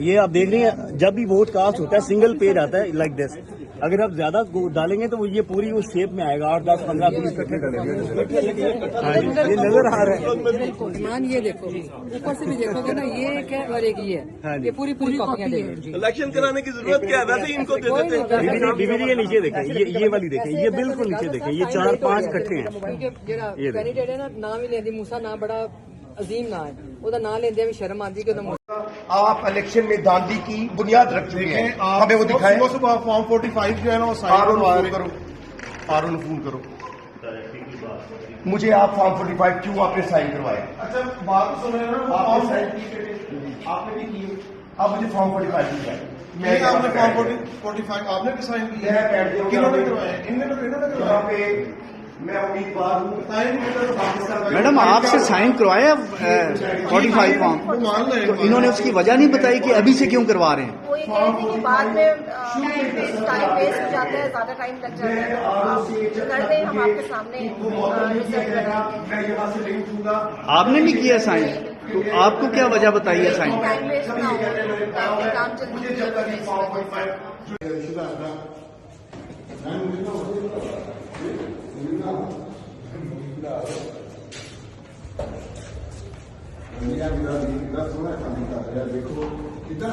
ये आप देख रहे हैं, जब भी वोट कास्ट होता है सिंगल पेज आता है लाइक दिस। अगर आप ज्यादा डालेंगे तो वो ये पूरी उस शेप में आएगा, 8, 10, 15, 20 इकट्ठे डालेंगे। ये नजर आ रहा है। ईमान ये देखो, ऊपर से भी देखोगे ना, ये एक है और एक ये है, ये पूरी कॉपियां देंगे। इलेक्शन कराने की जरूरत क्या है, वैसे ही इनको दे देते हैं। डीवीडी के नीचे देखें, ये वाली देखें, ये बिल्कुल नीचे देखें, ये 4-5 इकट्ठे हैं। ये कैंडिडेट है ना, नाम ही लेंदी मूसा, नाम बड़ा अजीम ना है, ਉਹਦਾ नाम लेंदे भी शर्म आती कि आप इलेक्शन में दांडी की बुनियाद रख चुके हैं, हमें वो दिखाएं। सुबह फॉर्म 45 जो है ना वो आरोन फोन करो। मुझे आप फॉर्म 45 क्यों आपने साइन करवाया? अच्छा बात सुन रहे हैं ना, आपने साइन आपने भी किए, अब मुझे फॉर्म 45 दिखाएं। मैं आपने फॉर्म 45 आपने भी साइन किया है, किन्होंने करवाया? इन्होंने करवाया। मैं उम्मीदवार हूँ। मैडम आपसे साइन करवाया 45 फॉर्म, तो इन्होंने उसकी वजह नहीं बताई कि अभी से क्यों करवा रहे हैं? वो ये कह रहे थे कि बाद में टाइम वेस्ट हो जाता है, ज्यादा टाइम लग जाता है, तो आप कर दें, हम आपके सामने रिजल्ट बनाएंगे। आपने नहीं किया साइन, तो आपको क्या वजह बताई है साइन? टाइम वेस्ट ना हो, काम जल्दी देखो कितना